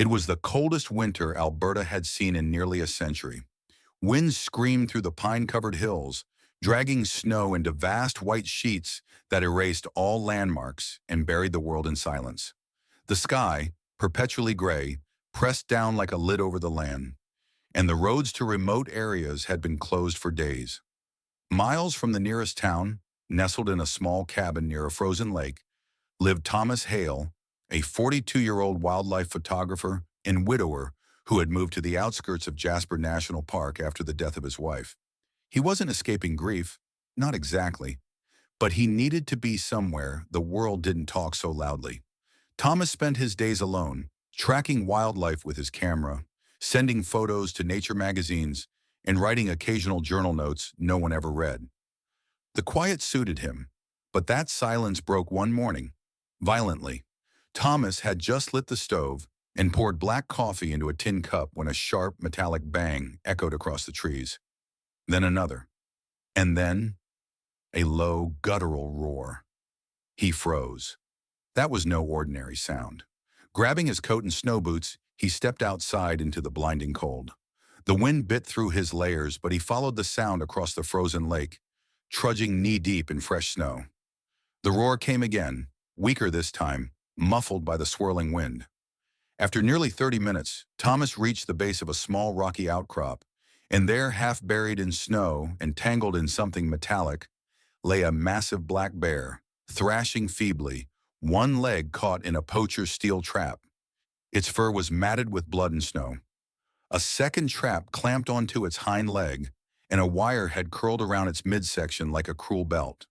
It was the coldest winter Alberta had seen in nearly a century. Winds screamed through the pine-covered hills, dragging snow into vast white sheets that erased all landmarks and buried the world in silence. The sky, perpetually gray, pressed down like a lid over the land, and the roads to remote areas had been closed for days. Miles from the nearest town, nestled in a small cabin near a frozen lake, lived Thomas Hale, a 42-year-old wildlife photographer and widower who had moved to the outskirts of Jasper National Park after the death of his wife. He wasn't escaping grief, not exactly, but he needed to be somewhere the world didn't talk so loudly. Thomas spent his days alone, tracking wildlife with his camera, sending photos to nature magazines, and writing occasional journal notes no one ever read. The quiet suited him, but that silence broke one morning, violently. Thomas had just lit the stove and poured black coffee into a tin cup when a sharp, metallic bang echoed across the trees. Then another. And then a low, guttural roar. He froze. That was no ordinary sound. Grabbing his coat and snow boots, he stepped outside into the blinding cold. The wind bit through his layers, but he followed the sound across the frozen lake, trudging knee-deep in fresh snow. The roar came again, weaker this time, muffled by the swirling wind. After nearly 30 minutes, Thomas reached the base of a small rocky outcrop, and there, half buried in snow and tangled in something metallic, lay a massive black bear, thrashing feebly, one leg caught in a poacher's steel trap. Its fur was matted with blood and snow. A second trap clamped onto its hind leg, and a wire had curled around its midsection like a cruel belt.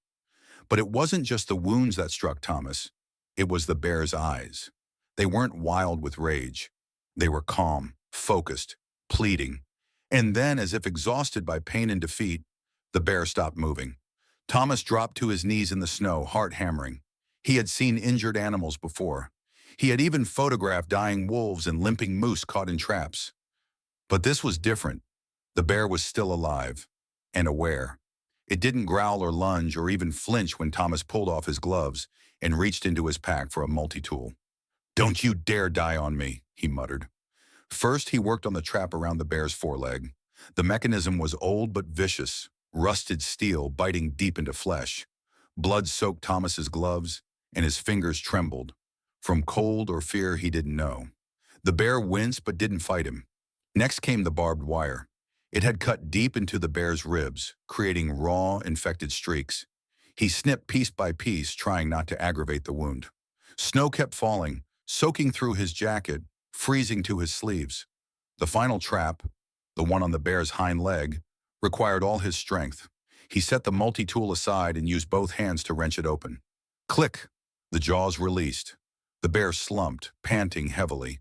But it wasn't just the wounds that struck Thomas. It was the bear's eyes. They weren't wild with rage. They were calm, focused, pleading. And then, as if exhausted by pain and defeat, the bear stopped moving. Thomas dropped to his knees in the snow, heart hammering. He had seen injured animals before. He had even photographed dying wolves and limping moose caught in traps. But this was different. The bear was still alive and aware. It didn't growl or lunge or even flinch when Thomas pulled off his gloves and reached into his pack for a multi-tool. "Don't you dare die on me," he muttered. First, he worked on the trap around the bear's foreleg. The mechanism was old but vicious, rusted steel biting deep into flesh. Blood soaked Thomas's gloves, and his fingers trembled, from cold or fear he didn't know. The bear winced but didn't fight him. Next came the barbed wire. It had cut deep into the bear's ribs, creating raw, infected streaks. He snipped piece by piece, trying not to aggravate the wound. Snow kept falling, soaking through his jacket, freezing to his sleeves. The final trap, the one on the bear's hind leg, required all his strength. He set the multi-tool aside and used both hands to wrench it open. Click! The jaws released. The bear slumped, panting heavily.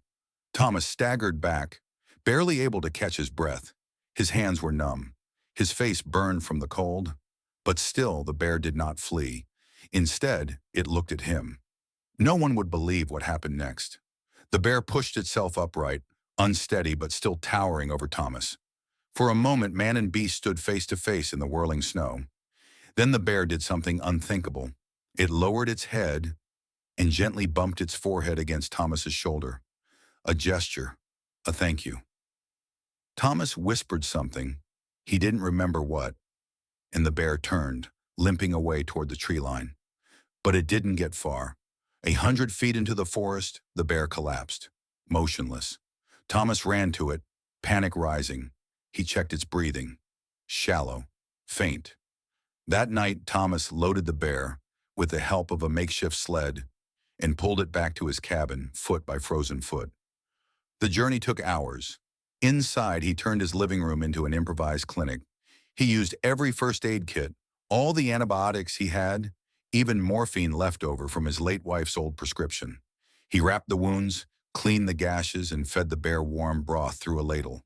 Thomas staggered back, barely able to catch his breath. His hands were numb. His face burned from the cold. But still, the bear did not flee. Instead, it looked at him. No one would believe what happened next. The bear pushed itself upright, unsteady but still towering over Thomas. For a moment, man and beast stood face to face in the whirling snow. Then the bear did something unthinkable. It lowered its head and gently bumped its forehead against Thomas's shoulder. A gesture, a thank you. Thomas whispered something. He didn't remember what, and the bear turned, limping away toward the tree line. But it didn't get far. 100 feet into the forest, the bear collapsed, motionless. Thomas ran to it, panic rising. He checked its breathing. Shallow, faint. That night, Thomas loaded the bear, with the help of a makeshift sled, and pulled it back to his cabin, foot by frozen foot. The journey took hours. Inside, he turned his living room into an improvised clinic. He used every first aid kit, all the antibiotics he had, even morphine left over from his late wife's old prescription. He wrapped the wounds, cleaned the gashes, and fed the bear warm broth through a ladle.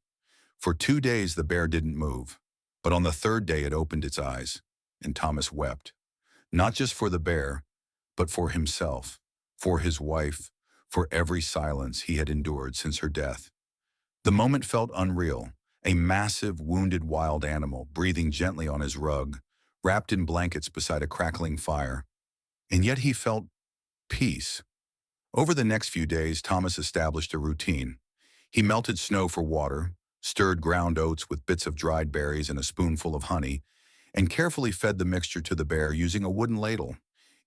For 2 days, the bear didn't move, but on the third day, it opened its eyes, and Thomas wept. Not just for the bear, but for himself, for his wife, for every silence he had endured since her death. The moment felt unreal, a massive, wounded wild animal breathing gently on his rug, wrapped in blankets beside a crackling fire. And yet he felt peace. Over the next few days, Thomas established a routine. He melted snow for water, stirred ground oats with bits of dried berries and a spoonful of honey, and carefully fed the mixture to the bear using a wooden ladle.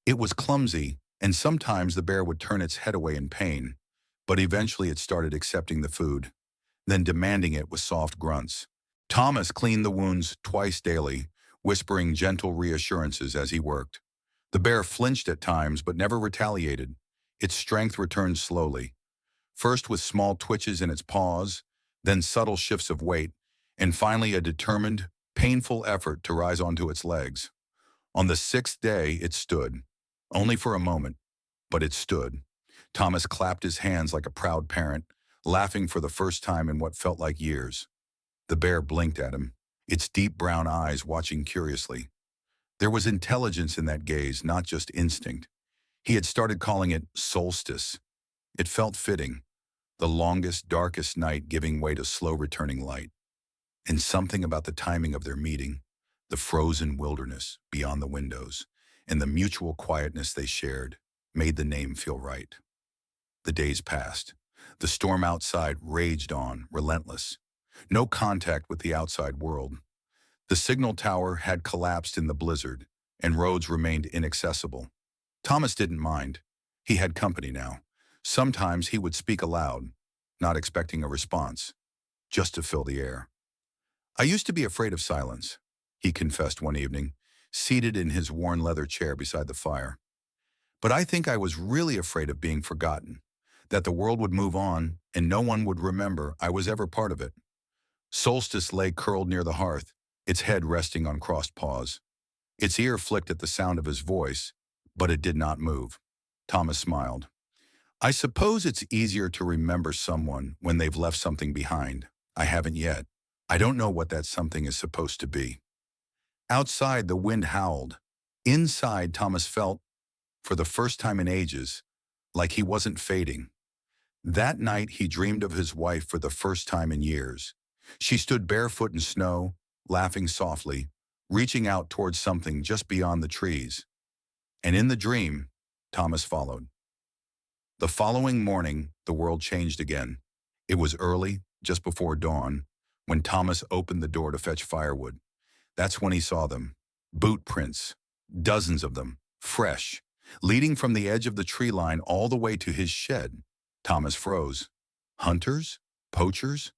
It was clumsy, and sometimes the bear would turn its head away in pain, but eventually it started accepting the food, then demanding it with soft grunts. Thomas cleaned the wounds twice daily, whispering gentle reassurances as he worked. The bear flinched at times but never retaliated. Its strength returned slowly, first with small twitches in its paws, then subtle shifts of weight, and finally a determined, painful effort to rise onto its legs. On the sixth day, it stood. Only for a moment, but it stood. Thomas clapped his hands like a proud parent, laughing for the first time in what felt like years. The bear blinked at him, its deep brown eyes watching curiously. There was intelligence in that gaze, not just instinct. He had started calling it Solstice. It felt fitting, the longest, darkest night giving way to slow returning light. And something about the timing of their meeting, the frozen wilderness beyond the windows, and the mutual quietness they shared, made the name feel right. The days passed. The storm outside raged on, relentless. No contact with the outside world. The signal tower had collapsed in the blizzard, and roads remained inaccessible. Thomas didn't mind. He had company now. Sometimes he would speak aloud, not expecting a response, just to fill the air. "I used to be afraid of silence," he confessed one evening, seated in his worn leather chair beside the fire. "But I think I was really afraid of being forgotten, that the world would move on and no one would remember I was ever part of it." Solstice lay curled near the hearth, its head resting on crossed paws. Its ear flicked at the sound of his voice, but it did not move. Thomas smiled. "I suppose it's easier to remember someone when they've left something behind. I haven't yet. I don't know what that something is supposed to be." Outside, the wind howled. Inside, Thomas felt, for the first time in ages, like he wasn't fading. That night, he dreamed of his wife for the first time in years. She stood barefoot in snow, laughing softly, reaching out towards something just beyond the trees. And in the dream, Thomas followed. The following morning, the world changed again. It was early, just before dawn, when Thomas opened the door to fetch firewood. That's when he saw them. Boot prints, dozens of them, fresh, leading from the edge of the tree line all the way to his shed. Thomas froze. Hunters? Poachers?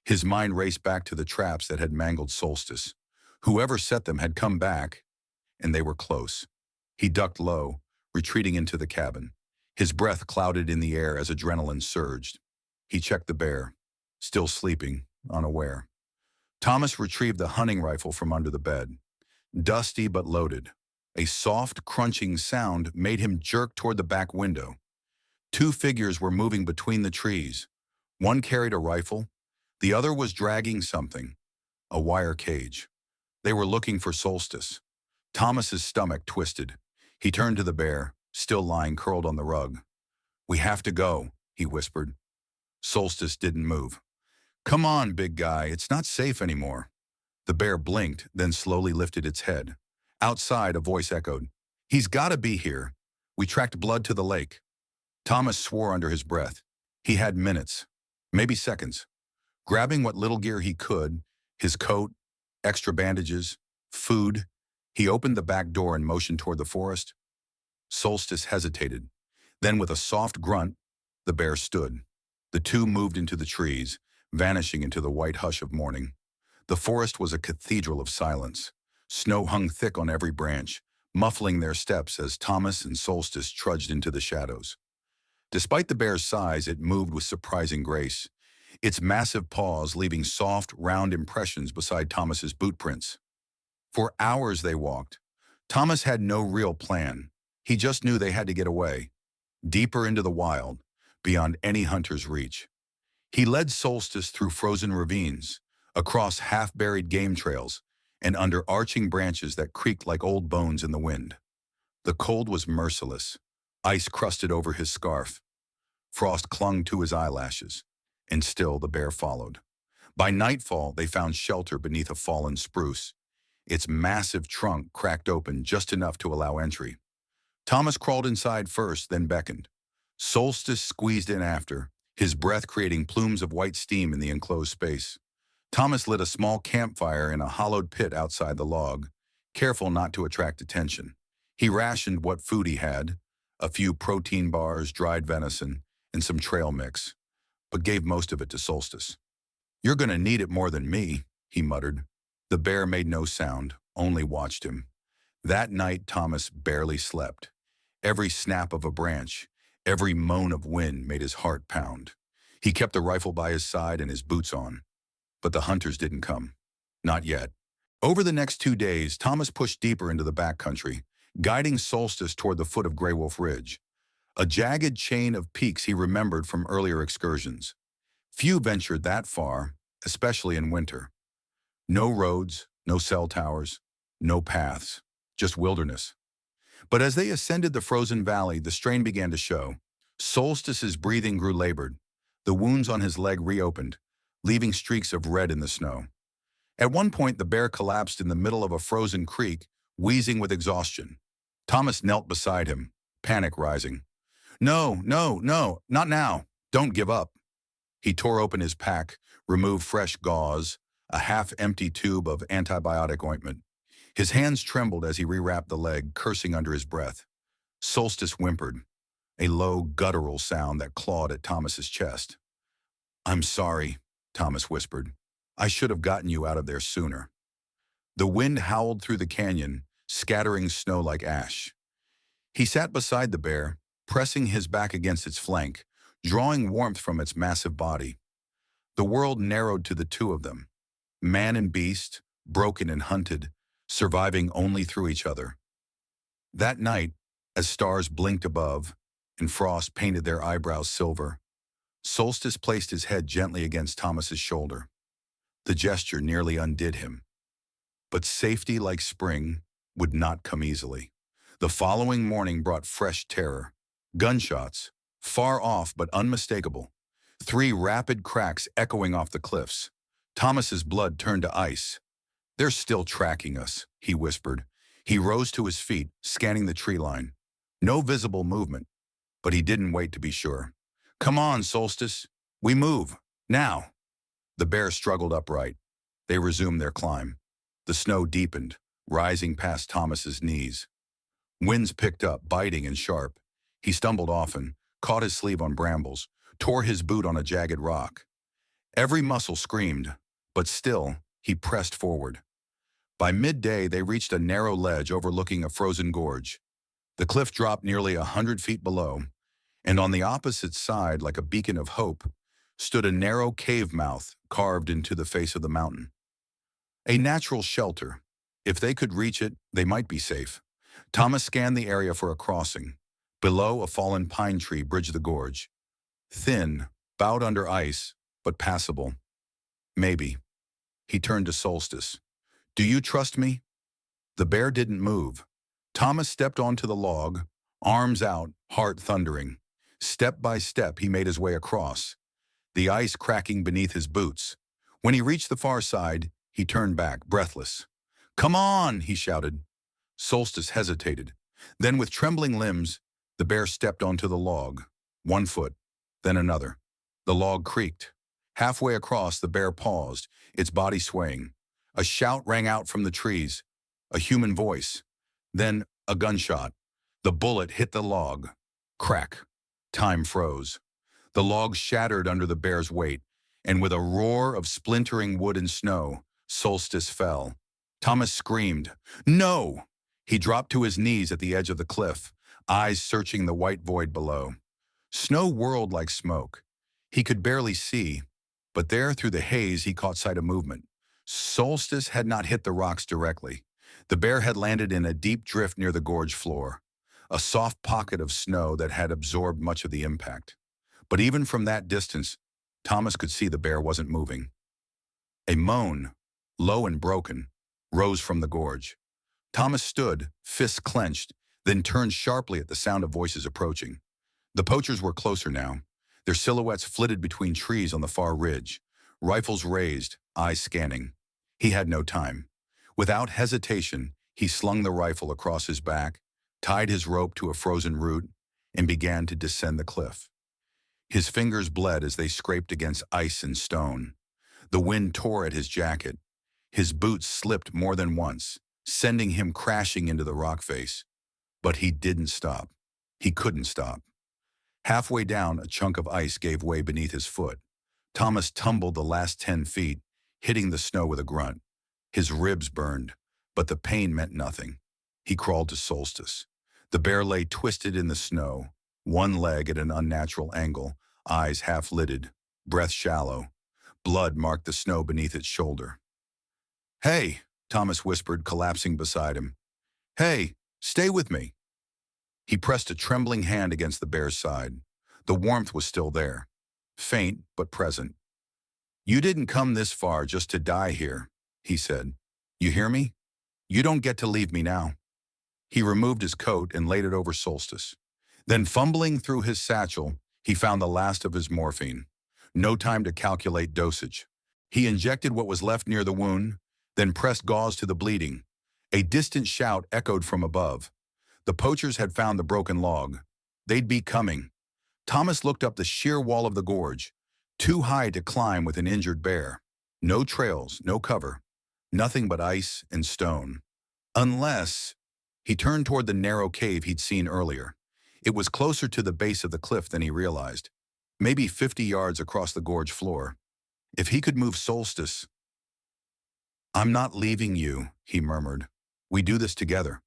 His mind raced back to the traps that had mangled Solstice. Whoever set them had come back, and they were close. He ducked low, retreating into the cabin. His breath clouded in the air as adrenaline surged. He checked the bear, still sleeping, unaware. Thomas retrieved the hunting rifle from under the bed. Dusty but loaded. A soft, crunching sound made him jerk toward the back window. Two figures were moving between the trees. One carried a rifle. The other was dragging something, a wire cage. They were looking for Solstice. Thomas's stomach twisted. He turned to the bear, still lying curled on the rug. "We have to go," he whispered. Solstice didn't move. "Come on, big guy, it's not safe anymore." The bear blinked, then slowly lifted its head. Outside, a voice echoed, "He's got to be here. We tracked blood to the lake." Thomas swore under his breath. He had minutes, maybe seconds. Grabbing what little gear he could, his coat, extra bandages, food, he opened the back door and motioned toward the forest. Solstice hesitated. Then with a soft grunt, the bear stood. The two moved into the trees, vanishing into the white hush of morning. The forest was a cathedral of silence. Snow hung thick on every branch, muffling their steps as Thomas and Solstice trudged into the shadows. Despite the bear's size, it moved with surprising grace, its massive paws leaving soft, round impressions beside Thomas's boot prints. For hours they walked. Thomas had no real plan. He just knew they had to get away, deeper into the wild, beyond any hunter's reach. He led Solstice through frozen ravines, across half-buried game trails, and under arching branches that creaked like old bones in the wind. The cold was merciless. Ice crusted over his scarf. Frost clung to his eyelashes, and still the bear followed. By nightfall, they found shelter beneath a fallen spruce, its massive trunk cracked open just enough to allow entry. Thomas crawled inside first, then beckoned. Solstice squeezed in after, his breath creating plumes of white steam in the enclosed space. Thomas lit a small campfire in a hollowed pit outside the log, careful not to attract attention. He rationed what food he had, a few protein bars, dried venison, and some trail mix, but gave most of it to Solstice. "You're gonna need it more than me," he muttered. The bear made no sound, only watched him. That night, Thomas barely slept. Every snap of a branch, every moan of wind made his heart pound. He kept the rifle by his side and his boots on. But the hunters didn't come. Not yet. Over the next 2 days, Thomas pushed deeper into the backcountry, guiding Solstice toward the foot of Grey Wolf Ridge, a jagged chain of peaks he remembered from earlier excursions. Few ventured that far, especially in winter. No roads, no cell towers, no paths, just wilderness. But as they ascended the frozen valley, the strain began to show. Solstice's breathing grew labored. The wounds on his leg reopened, leaving streaks of red in the snow. At one point, the bear collapsed in the middle of a frozen creek, wheezing with exhaustion. Thomas knelt beside him, panic rising. "No, no, no, not now. Don't give up." He tore open his pack, removed fresh gauze, a half-empty tube of antibiotic ointment. His hands trembled as he rewrapped the leg, cursing under his breath. Solstice whimpered, a low, guttural sound that clawed at Thomas's chest. "I'm sorry," Thomas whispered. "I should have gotten you out of there sooner." The wind howled through the canyon, scattering snow like ash. He sat beside the bear, pressing his back against its flank, drawing warmth from its massive body. The world narrowed to the two of them, man and beast, broken and hunted, surviving only through each other. That night, as stars blinked above and frost painted their eyebrows silver, Solstice placed his head gently against Thomas's shoulder. The gesture nearly undid him. But safety, like spring, would not come easily. The following morning brought fresh terror. Gunshots, far off but unmistakable. 3 rapid cracks echoing off the cliffs. Thomas's blood turned to ice. "They're still tracking us," he whispered. He rose to his feet, scanning the tree line. No visible movement, but he didn't wait to be sure. "Come on, Solstice. We move. Now." The bear struggled upright. They resumed their climb. The snow deepened, rising past Thomas's knees. Winds picked up, biting and sharp. He stumbled often, caught his sleeve on brambles, tore his boot on a jagged rock. Every muscle screamed, but still, he pressed forward. By midday, they reached a narrow ledge overlooking a frozen gorge. The cliff dropped nearly 100 feet below, and on the opposite side, like a beacon of hope, stood a narrow cave mouth carved into the face of the mountain. A natural shelter. If they could reach it, they might be safe. Thomas scanned the area for a crossing. Below, a fallen pine tree bridged the gorge. Thin, bowed under ice, but passable. Maybe. He turned to Solstice. "Do you trust me?" The bear didn't move. Thomas stepped onto the log, arms out, heart thundering. Step by step, he made his way across, the ice cracking beneath his boots. When he reached the far side, he turned back, breathless. "Come on," he shouted. Solstice hesitated. Then, with trembling limbs, the bear stepped onto the log. One foot, then another. The log creaked. Halfway across, the bear paused, its body swaying. A shout rang out from the trees, a human voice. Then a gunshot. The bullet hit the log. Crack. Time froze. The log shattered under the bear's weight, and with a roar of splintering wood and snow, Solstice fell. Thomas screamed, "No!" He dropped to his knees at the edge of the cliff, eyes searching the white void below. Snow whirled like smoke. He could barely see, but there through the haze he caught sight of movement. Solstice had not hit the rocks directly. The bear had landed in a deep drift near the gorge floor, a soft pocket of snow that had absorbed much of the impact. But even from that distance, Thomas could see the bear wasn't moving. A moan, low and broken, rose from the gorge. Thomas stood, fists clenched, then turned sharply at the sound of voices approaching. The poachers were closer now. Their silhouettes flitted between trees on the far ridge, rifles raised, eyes scanning. He had no time. Without hesitation, he slung the rifle across his back, tied his rope to a frozen root, and began to descend the cliff. His fingers bled as they scraped against ice and stone. The wind tore at his jacket. His boots slipped more than once, sending him crashing into the rock face. But he didn't stop. He couldn't stop. Halfway down, a chunk of ice gave way beneath his foot. Thomas tumbled the last 10 feet, hitting the snow with a grunt. His ribs burned, but the pain meant nothing. He crawled to Solstice. The bear lay twisted in the snow, one leg at an unnatural angle, eyes half-lidded, breath shallow. Blood marked the snow beneath its shoulder. "Hey," Thomas whispered, collapsing beside him. "Hey, stay with me." He pressed a trembling hand against the bear's side. The warmth was still there, faint but present. "You didn't come this far just to die here," he said. "You hear me? You don't get to leave me now." He removed his coat and laid it over Solstice. Then, fumbling through his satchel, he found the last of his morphine. No time to calculate dosage. He injected what was left near the wound, then pressed gauze to the bleeding. A distant shout echoed from above. The poachers had found the broken log. They'd be coming. Thomas looked up the sheer wall of the gorge, too high to climb with an injured bear. No trails, no cover. Nothing but ice and stone. Unless... He turned toward the narrow cave he'd seen earlier. It was closer to the base of the cliff than he realized. Maybe 50 yards across the gorge floor. If he could move Solstice... "I'm not leaving you," he murmured. "We do this together."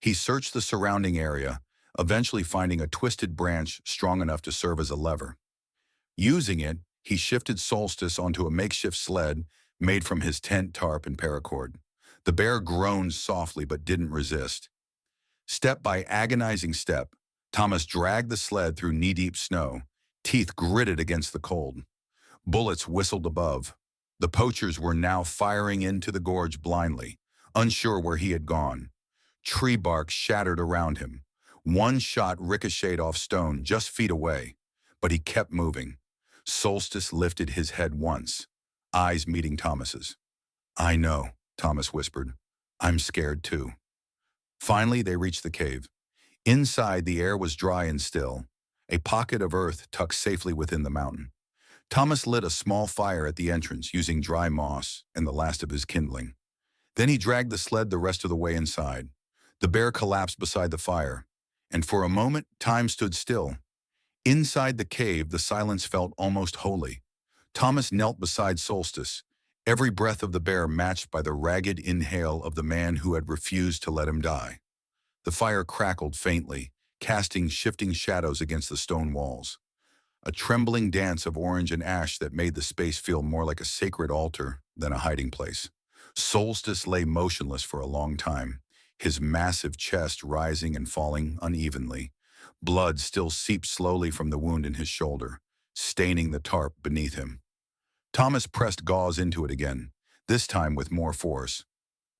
He searched the surrounding area, eventually finding a twisted branch strong enough to serve as a lever. Using it, he shifted Solstice onto a makeshift sled made from his tent tarp and paracord. The bear groaned softly but didn't resist. Step by agonizing step, Thomas dragged the sled through knee-deep snow, teeth gritted against the cold. Bullets whistled above. The poachers were now firing into the gorge blindly, unsure where he had gone. Tree bark shattered around him. One shot ricocheted off stone just feet away, but he kept moving. Solstice lifted his head once, eyes meeting Thomas's. "I know," Thomas whispered. "I'm scared too." Finally, they reached the cave. Inside, the air was dry and still, a pocket of earth tucked safely within the mountain. Thomas lit a small fire at the entrance using dry moss and the last of his kindling. Then he dragged the sled the rest of the way inside. The bear collapsed beside the fire, and for a moment, time stood still. Inside the cave, the silence felt almost holy. Thomas knelt beside Solstice, every breath of the bear matched by the ragged inhale of the man who had refused to let him die. The fire crackled faintly, casting shifting shadows against the stone walls. A trembling dance of orange and ash that made the space feel more like a sacred altar than a hiding place. Solstice lay motionless for a long time, his massive chest rising and falling unevenly. Blood still seeped slowly from the wound in his shoulder, staining the tarp beneath him. Thomas pressed gauze into it again, this time with more force.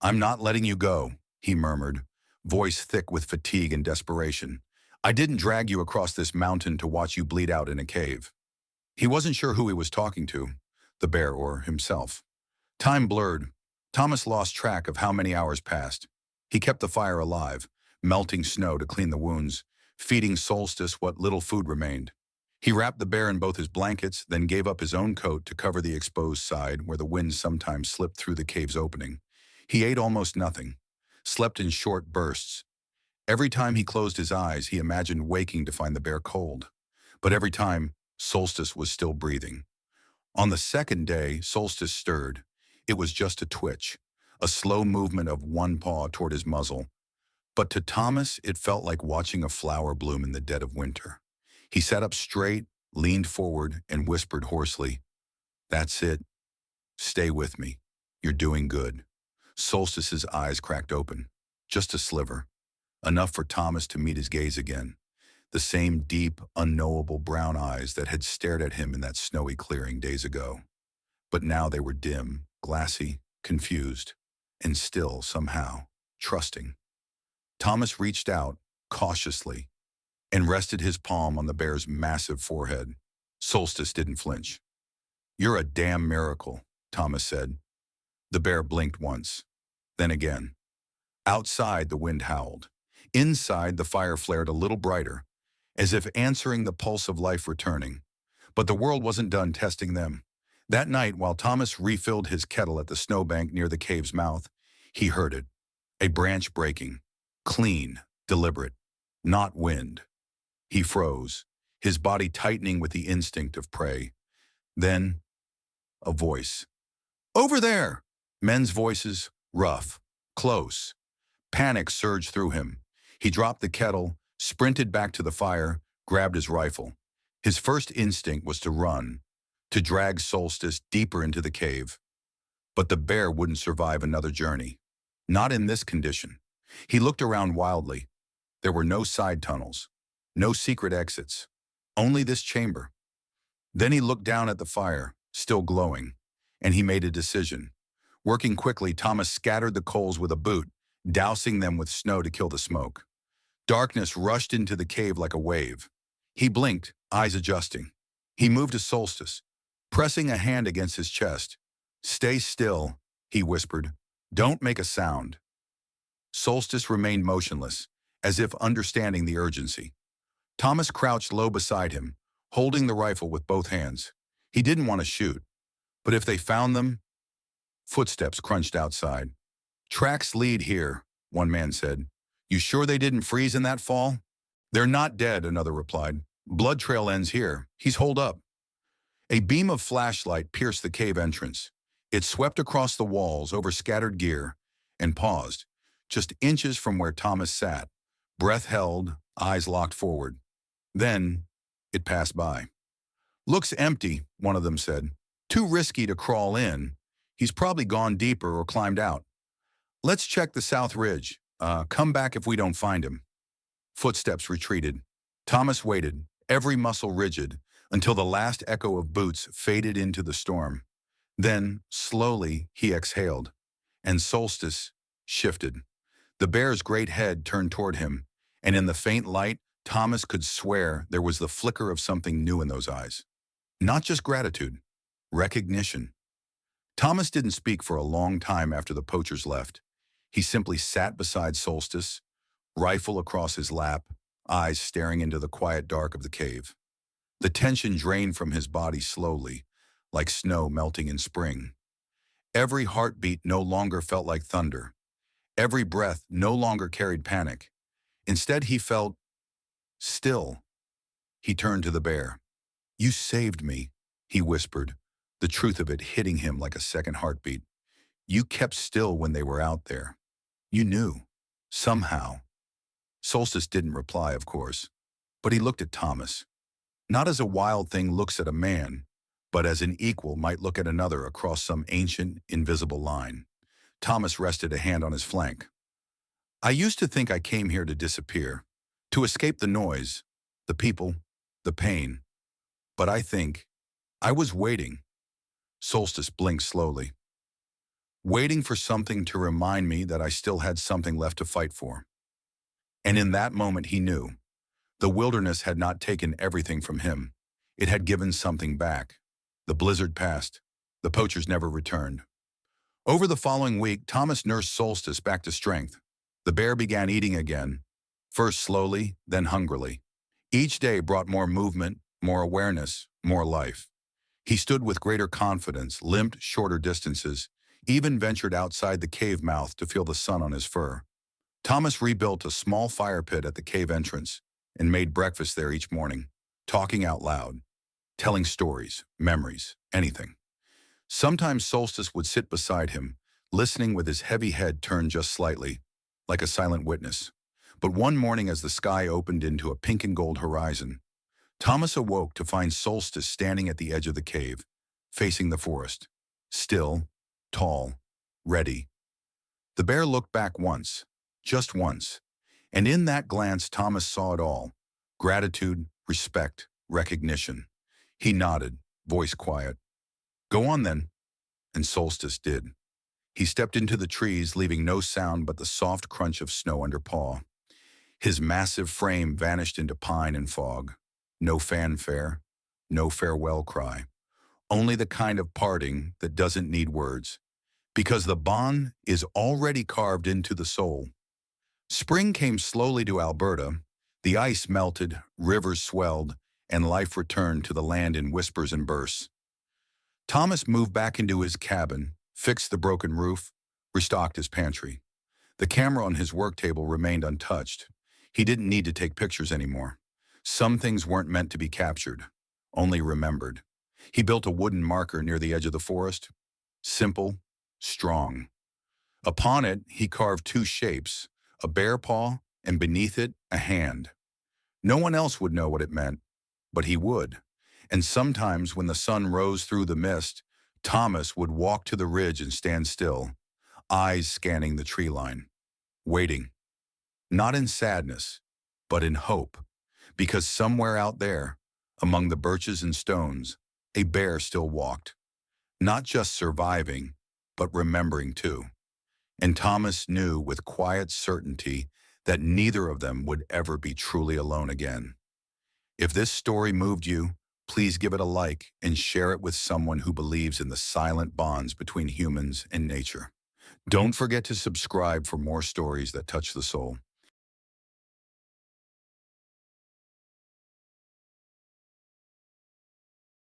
"I'm not letting you go," he murmured, voice thick with fatigue and desperation. "I didn't drag you across this mountain to watch you bleed out in a cave." He wasn't sure who he was talking to, the bear or himself. Time blurred. Thomas lost track of how many hours passed. He kept the fire alive, melting snow to clean the wounds, feeding Solstice what little food remained. He wrapped the bear in both his blankets, then gave up his own coat to cover the exposed side where the wind sometimes slipped through the cave's opening. He ate almost nothing, slept in short bursts. Every time he closed his eyes, he imagined waking to find the bear cold. But every time, Solstice was still breathing. On the second day, Solstice stirred. It was just a twitch, a slow movement of one paw toward his muzzle. But to Thomas, it felt like watching a flower bloom in the dead of winter. He sat up straight, leaned forward, and whispered hoarsely, "That's it. Stay with me. You're doing good." Solstice's eyes cracked open, just a sliver, enough for Thomas to meet his gaze again. The same deep, unknowable brown eyes that had stared at him in that snowy clearing days ago. But now they were dim, glassy, confused, and still, somehow, trusting. Thomas reached out, cautiously, and rested his palm on the bear's massive forehead. Solstice didn't flinch. "You're a damn miracle," Thomas said. The bear blinked once, then again. Outside, the wind howled. Inside, the fire flared a little brighter, as if answering the pulse of life returning. But the world wasn't done testing them. That night, while Thomas refilled his kettle at the snowbank near the cave's mouth, he heard it. A branch breaking. Clean, deliberate. Not wind. He froze, his body tightening with the instinct of prey. Then, a voice. "Over there!" Men's voices, rough, close. Panic surged through him. He dropped the kettle, sprinted back to the fire, grabbed his rifle. His first instinct was to run, to drag Solstice deeper into the cave. But the bear wouldn't survive another journey. Not in this condition. He looked around wildly. There were no side tunnels, no secret exits, only this chamber. Then he looked down at the fire, still glowing, and he made a decision. Working quickly, Thomas scattered the coals with a boot, dousing them with snow to kill the smoke. Darkness rushed into the cave like a wave. He blinked, eyes adjusting. He moved to Solstice, pressing a hand against his chest. "Stay still," he whispered. "Don't make a sound." Solstice remained motionless, as if understanding the urgency. Thomas crouched low beside him, holding the rifle with both hands. He didn't want to shoot, but if they found them... Footsteps crunched outside. "Tracks lead here," one man said. "You sure they didn't freeze in that fall?" "They're not dead," another replied. "Blood trail ends here. He's holed up." A beam of flashlight pierced the cave entrance. It swept across the walls over scattered gear and paused, just inches from where Thomas sat, breath held, eyes locked forward. Then it passed by. "Looks empty," one of them said. "Too risky to crawl in. He's probably gone deeper or climbed out. Let's check the south ridge. Come back if we don't find him." Footsteps retreated. Thomas waited, every muscle rigid, until the last echo of boots faded into the storm. Then, slowly, he exhaled, and Solstice shifted. The bear's great head turned toward him, and in the faint light, Thomas could swear there was the flicker of something new in those eyes. Not just gratitude, recognition. Thomas didn't speak for a long time after the poachers left. He simply sat beside Solstice, rifle across his lap, eyes staring into the quiet dark of the cave. The tension drained from his body slowly, like snow melting in spring. Every heartbeat no longer felt like thunder. Every breath no longer carried panic. Instead, he felt still. He turned to the bear. "You saved me," he whispered, the truth of it hitting him like a second heartbeat. "You kept still when they were out there. You knew. Somehow." Solstice didn't reply, of course, but he looked at Thomas. Not as a wild thing looks at a man, but as an equal might look at another across some ancient, invisible line. Thomas rested a hand on his flank. "I used to think I came here to disappear, to escape the noise, the people, the pain. But I think I was waiting." Solstice blinked slowly. "Waiting for something to remind me that I still had something left to fight for." And in that moment he knew. The wilderness had not taken everything from him. It had given something back. The blizzard passed. The poachers never returned. Over the following week, Thomas nursed Solstice back to strength. The bear began eating again, first slowly, then hungrily. Each day brought more movement, more awareness, more life. He stood with greater confidence, limped shorter distances, even ventured outside the cave mouth to feel the sun on his fur. Thomas rebuilt a small fire pit at the cave entrance and made breakfast there each morning, talking out loud, telling stories, memories, anything. Sometimes Solstice would sit beside him, listening with his heavy head turned just slightly, like a silent witness. But one morning as the sky opened into a pink and gold horizon, Thomas awoke to find Solstice standing at the edge of the cave, facing the forest. Still, tall, ready. The bear looked back once, just once, and in that glance Thomas saw it all. Gratitude, respect, recognition. He nodded, voice quiet. "Go on then." And Solstice did. He stepped into the trees, leaving no sound but the soft crunch of snow under paw. His massive frame vanished into pine and fog. No fanfare, no farewell cry. Only the kind of parting that doesn't need words. Because the bond is already carved into the soul. Spring came slowly to Alberta. The ice melted, rivers swelled, and life returned to the land in whispers and bursts. Thomas moved back into his cabin, fixed the broken roof, restocked his pantry. The camera on his work table remained untouched. He didn't need to take pictures anymore. Some things weren't meant to be captured, only remembered. He built a wooden marker near the edge of the forest. Simple, strong. Upon it, he carved two shapes, a bear paw and beneath it, a hand. No one else would know what it meant, but he would. And sometimes when the sun rose through the mist, Thomas would walk to the ridge and stand still, eyes scanning the tree line, waiting. Not in sadness, but in hope, because somewhere out there, among the birches and stones, a bear still walked, not just surviving, but remembering too. And Thomas knew with quiet certainty that neither of them would ever be truly alone again. If this story moved you, please give it a like and share it with someone who believes in the silent bonds between humans and nature. Don't forget to subscribe for more stories that touch the soul.